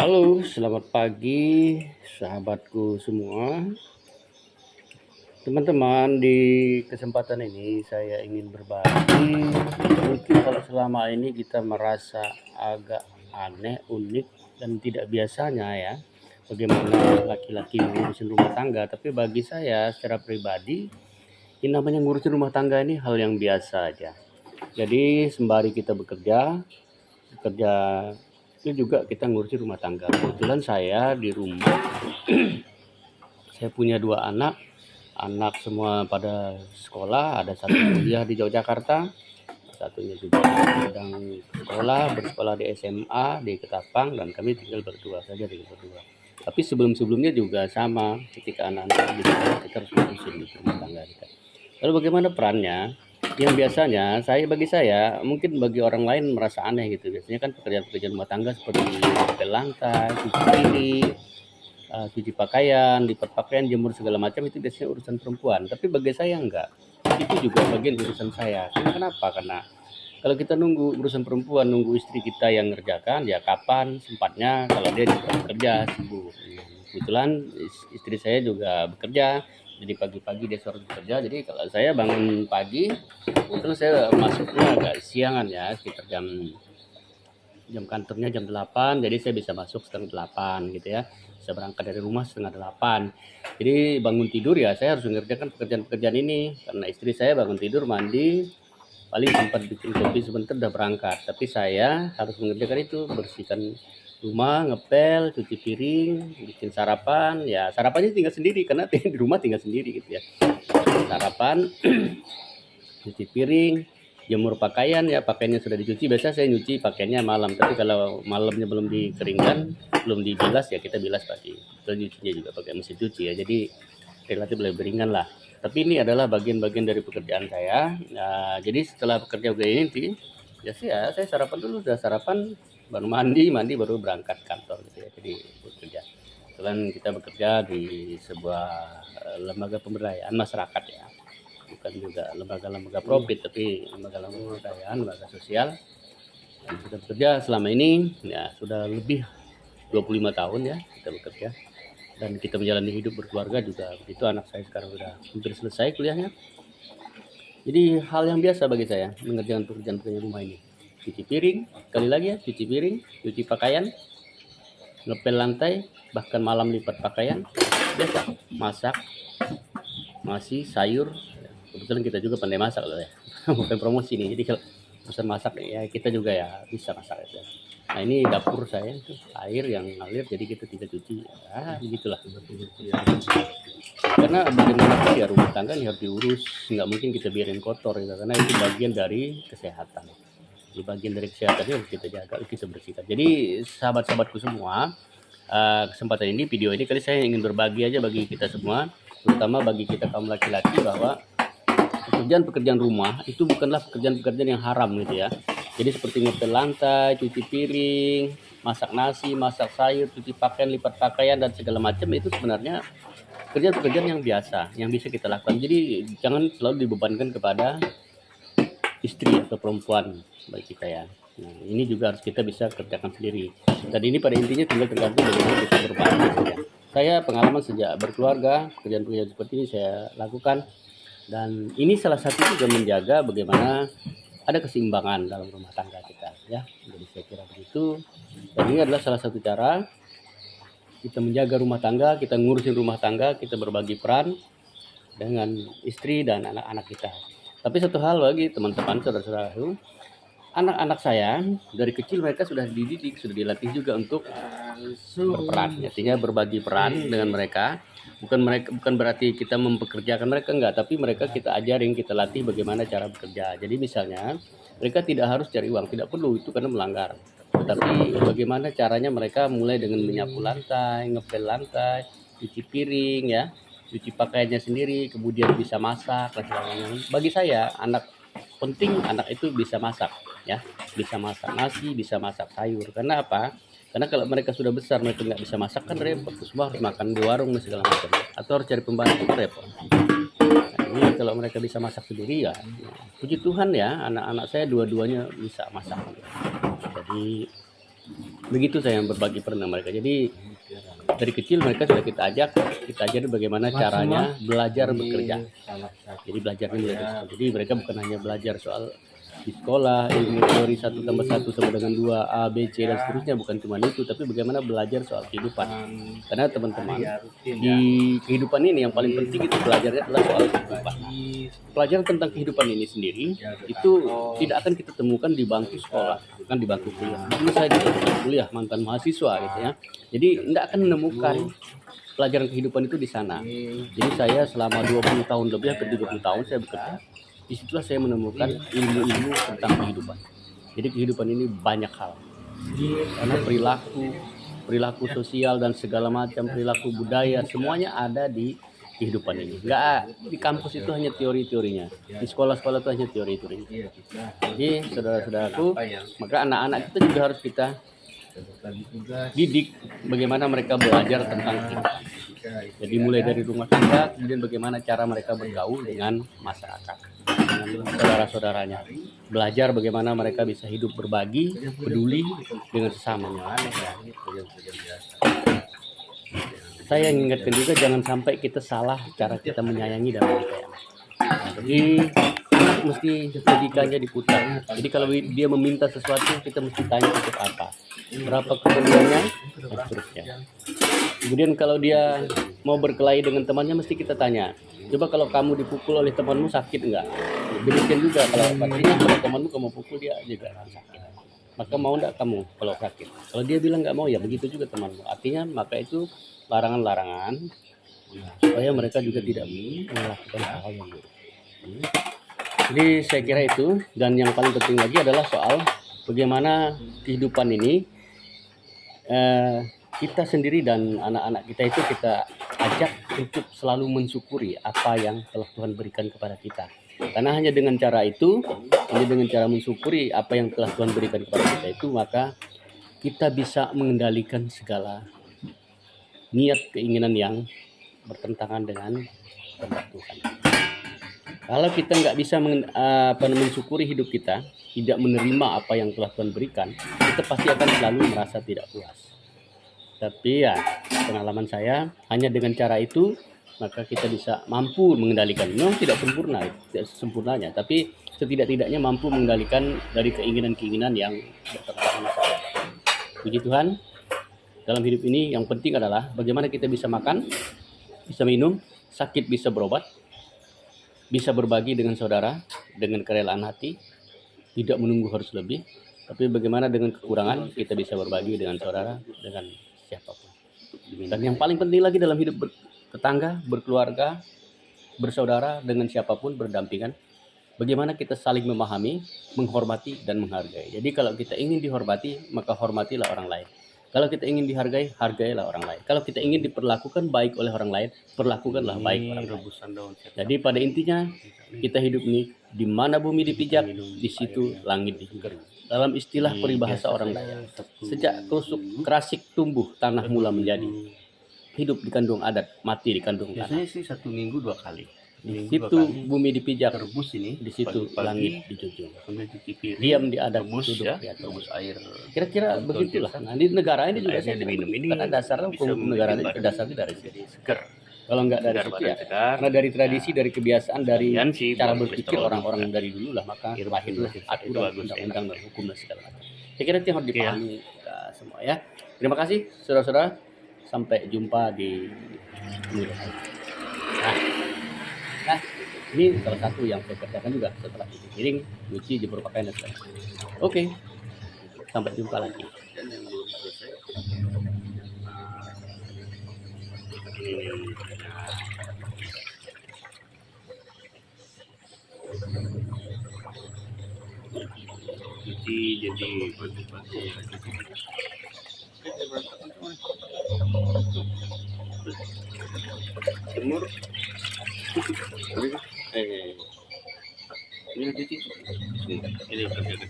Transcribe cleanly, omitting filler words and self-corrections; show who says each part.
Speaker 1: Halo, selamat pagi sahabatku semua. Teman-teman, di kesempatan ini saya ingin berbagi. Mungkin kalau selama ini kita merasa agak aneh, unik, dan tidak biasanya ya, bagaimana laki-laki ngurusin rumah tangga. Tapi bagi saya secara pribadi, ini namanya ngurusin rumah tangga ini hal yang biasa aja. Jadi sembari kita bekerja itu juga kita ngurusin rumah tangga. Kebetulan saya di rumah, saya punya 2 anak semua pada sekolah, ada satu kuliah di Yogyakarta, satunya juga sedang bersekolah di SMA di Ketapang, dan kami tinggal berdua saja, Tapi sebelumnya juga sama, ketika anak-anak di sekolah kita harus ngurusin rumah tangga kita. Lalu bagaimana perannya? Yang biasanya bagi saya, mungkin bagi orang lain merasa aneh gitu. Biasanya kan pekerjaan-pekerjaan rumah tangga seperti ngepel lantai, cuci piring, cuci pakaian, lipat pakaian, jemur segala macam itu biasanya urusan perempuan. Tapi bagi saya enggak. Itu juga bagian urusan saya. Kenapa? Karena kalau kita nunggu urusan perempuan, nunggu istri kita yang ngerjakan, ya kapan sempatnya kalau dia juga bekerja sibuk. Kebetulan istri saya juga bekerja, jadi pagi-pagi dia selalu bekerja. Jadi kalau saya bangun pagi, terus saya masuknya agak siangan ya, sekitar jam kantornya jam 8, jadi saya bisa masuk setengah 8 gitu ya. Bisa berangkat dari rumah setengah 8. Jadi bangun tidur ya saya harus mengerjakan pekerjaan-pekerjaan ini, karena istri saya bangun tidur, mandi, paling sempat bikin kopi sebentar udah berangkat. Tapi saya harus mengerjakan itu, bersihkan rumah, ngepel, cuci piring, bikin sarapan. Ya sarapannya tinggal sendiri karena di rumah tinggal sendiri gitu ya. Sarapan, cuci piring, jemur pakaian, ya pakaiannya sudah dicuci. Biasa saya nyuci pakaiannya malam, tapi kalau malamnya belum dikeringkan, belum dibilas, ya kita bilas pagi. Terus nyucinya juga pakai mesin cuci ya, jadi relatif lebih ringan lah. Tapi ini adalah bagian-bagian dari pekerjaan saya. Nah, jadi setelah bekerja begini, ya saya sarapan dulu, udah sarapan baru mandi baru berangkat kantor gitu ya. Jadi bekerja. Kebetulan kita bekerja di sebuah lembaga pemberdayaan masyarakat ya, bukan juga lembaga-lembaga profit, tapi lembaga-lembaga pemberdayaan, lembaga sosial. Dan kita bekerja selama ini ya sudah lebih 25 tahun ya kita bekerja, dan kita menjalani hidup berkeluarga juga begitu. Anak saya sekarang sudah hampir selesai kuliahnya. Jadi hal yang biasa bagi saya mengerjakan pekerjaan-pekerjaan rumah ini. Cuci piring, sekali lagi ya, cuci piring, cuci pakaian, ngepel lantai, bahkan malam lipat pakaian, biasa. Masak, masih sayur. Kebetulan kita juga pandai masak loh ya. Bukan promosi nih. Jadi kalau pesan masak ya kita juga ya bisa masak ya. Nah ini dapur saya itu air yang ngalir, jadi kita tidak cuci. Begitulah. Karena bagaimanapun ya rumah tangga ini harus diurus, nggak mungkin kita biarin kotor gitu, karena itu bagian dari kesehatan. Di bagian dari kesehatan harus kita jaga, kita bersihkan. Jadi sahabat-sahabatku semua, kesempatan ini, video ini kali saya ingin berbagi aja bagi kita semua, terutama bagi kita kaum laki-laki, bahwa pekerjaan-pekerjaan rumah itu bukanlah pekerjaan-pekerjaan yang haram gitu ya. Jadi seperti ngepel lantai, cuci piring, masak nasi, masak sayur, cuci pakaian, lipat pakaian, dan segala macam itu sebenarnya pekerjaan-pekerjaan yang biasa, yang bisa kita lakukan. Jadi jangan selalu dibebankan kepada istri atau perempuan bagi kita ya. Nah, ini juga harus kita bisa kerjakan sendiri. Dan ini pada intinya tinggal tergantung bagaimana kita berbagi saja. Saya pengalaman sejak berkeluarga, pekerjaan-pekerjaan seperti ini saya lakukan. Dan ini salah satu juga menjaga bagaimana ada keseimbangan dalam rumah tangga kita ya. Jadi saya kira begitu. Dan ini adalah salah satu cara kita menjaga rumah tangga, kita ngurusin rumah tangga, kita berbagi peran dengan istri dan anak-anak kita. Tapi satu hal bagi teman-teman, saudara-saudara, anak-anak saya dari kecil mereka sudah dididik, sudah dilatih juga untuk berperan, artinya berbagi peran dengan mereka. Bukan berarti kita mempekerjakan mereka, enggak, tapi mereka kita ajarin, kita latih bagaimana cara bekerja. Jadi misalnya mereka tidak harus cari uang, tidak perlu, itu karena melanggar. Tapi bagaimana caranya mereka mulai dengan menyapu lantai, ngepel lantai, cuci piring ya, cuci pakaiannya sendiri, kemudian bisa masak dan sebagainya. Bagi saya penting anak itu bisa masak ya, bisa masak nasi, bisa masak sayur. Karena apa? Karena kalau mereka sudah besar mereka nggak bisa masak kan repot, semua harus makan di warung dan segala macam, atau harus cari pembantu kan repot. Nah, ini kalau mereka bisa masak sendiri ya, puji Tuhan ya, anak-anak saya dua-duanya bisa masak. Jadi Begitu saya berbagi peran mereka. Jadi dari kecil mereka sudah kita ajari bagaimana caranya belajar bekerja. Jadi belajarnya mulai dari situ. Jadi mereka bukan hanya belajar soal di sekolah ilmu teori 1+1 sama dengan 2 A B C dan seterusnya, bukan cuma itu, tapi bagaimana belajar soal kehidupan. Karena teman-teman, di kehidupan ini yang paling penting itu belajarnya adalah soal kehidupan. Pelajaran tentang kehidupan ini sendiri itu tidak akan kita temukan di bangku sekolah, bukan di bangku kuliah. Dulu saya juga kuliah, mantan mahasiswa gitu ya. Jadi tidak akan menemukan pelajaran kehidupan itu di sana. Jadi saya selama 20 tahun lebih, hampir 30 tahun saya bekerja. Disitulah saya menemukan ilmu-ilmu tentang kehidupan. Jadi kehidupan ini banyak hal. Karena perilaku sosial dan segala macam perilaku budaya semuanya ada di kehidupan ini. Enggak di kampus itu hanya teori-teorinya. Di sekolah-sekolah itu hanya teori-teorinya. Jadi saudara-saudaraku, maka anak-anak kita juga harus kita didik bagaimana mereka belajar tentang kehidupan. Jadi mulai dari rumah tangga, kemudian bagaimana cara mereka bergaul dengan masyarakat, dengan saudara-saudaranya. Belajar bagaimana mereka bisa hidup berbagi, peduli dengan sesamanya. Saya ingatkan juga jangan sampai kita salah cara kita menyayangi dan mendidik. Jadi anak mesti logikanya diputar. Jadi kalau dia meminta sesuatu, kita mesti tanya untuk apa, berapa keperluannya, dan seterusnya. Kemudian kalau dia mau berkelahi dengan temannya, mesti kita tanya, coba kalau kamu dipukul oleh temanmu sakit enggak? Demikian juga kalau artinya kalau temanmu kamu pukul dia juga sakit. Maka mau enggak kamu kalau sakit? Kalau dia bilang enggak mau, ya begitu juga temanmu. Artinya maka itu larangan-larangan supaya mereka juga tidak melakukan hal yang buruk. Jadi saya kira itu, dan yang paling penting lagi adalah soal bagaimana kehidupan ini kita sendiri dan anak-anak kita itu kita ajak untuk selalu mensyukuri apa yang telah Tuhan berikan kepada kita. Karena hanya dengan cara itu, hanya dengan cara mensyukuri apa yang telah Tuhan berikan kepada kita itu, maka kita bisa mengendalikan segala niat keinginan yang bertentangan dengan kehendak Tuhan. Kalau kita nggak bisa mensyukuri hidup kita, tidak menerima apa yang telah Tuhan berikan, kita pasti akan selalu merasa tidak puas. Tapi ya pengalaman saya, hanya dengan cara itu maka kita bisa mampu mengendalikan. Memang tidak sempurnanya, tapi setidak-tidaknya mampu mengendalikan dari keinginan-keinginan yang bertentangan dengan Tuhan. Puji Tuhan, dalam hidup ini yang penting adalah bagaimana kita bisa makan, bisa minum, sakit bisa berobat, bisa berbagi dengan saudara dengan kerelaan hati, tidak menunggu harus lebih, tapi bagaimana dengan kekurangan kita bisa berbagi dengan saudara, dengan siapapun. Dan yang paling penting lagi dalam hidup tetangga, berkeluarga, bersaudara, dengan siapapun berdampingan, bagaimana kita saling memahami, menghormati, dan menghargai. Jadi kalau kita ingin dihormati, maka hormatilah orang lain. Kalau kita ingin dihargai, hargailah orang lain. Kalau kita ingin diperlakukan baik oleh orang lain, perlakukanlah baik orang lain. Jadi pada intinya, kita hidup ini, di mana bumi dipijak, di situ langit digerus. Dalam istilah peribahasa orang Dayak, sejak kerasik tumbuh, tanah mula menjadi. Hidup di kandung adat, mati di kandung tanah.
Speaker 2: Biasanya sih 1 minggu 2 kali.
Speaker 1: Di situ bumi dipijak,
Speaker 2: Rebus ini,
Speaker 1: di situ langit dijunjung.
Speaker 2: sambil cuci piring,
Speaker 1: Diam di adat,
Speaker 2: rebus
Speaker 1: duduk
Speaker 2: ya,
Speaker 1: di atas.
Speaker 2: rebus air.
Speaker 1: Kira-kira begitulah. Nah, di negara ini juga
Speaker 2: Airnya diminum ini
Speaker 1: karena dasarnya
Speaker 2: bisa
Speaker 1: hukum negara ini
Speaker 2: membuat
Speaker 1: dasarnya dari situ.
Speaker 2: jadi segar.
Speaker 1: Kalau nggak dari
Speaker 2: Segar
Speaker 1: situ
Speaker 2: badan
Speaker 1: ya,
Speaker 2: segar.
Speaker 1: karena dari tradisi, dari kebiasaan, dari
Speaker 2: Kemudian si
Speaker 1: cara
Speaker 2: buang
Speaker 1: berpikir
Speaker 2: kolesterol
Speaker 1: orang-orang
Speaker 2: juga.
Speaker 1: dari dulu lah, maka
Speaker 2: Iya,
Speaker 1: lahirlah
Speaker 2: itu
Speaker 1: aturan,
Speaker 2: bagus,
Speaker 1: undang-undang,
Speaker 2: enak.
Speaker 1: dan hukum dan segala macam. Saya kira itu yang harus
Speaker 2: Oke, ya.
Speaker 1: dipahami kita semua ya. Terima kasih saudara-saudara. Sampai jumpa di minggu depan. Nah, ini salah satu yang saya kerjakan juga setelah cuci piring, nyuci, jemur pakaian dan sebagainya. Oke, sampai jumpa lagi.
Speaker 2: Dan yang belum selesai, cuci jadi baju-baju jemur ini cuci ini kerja ya.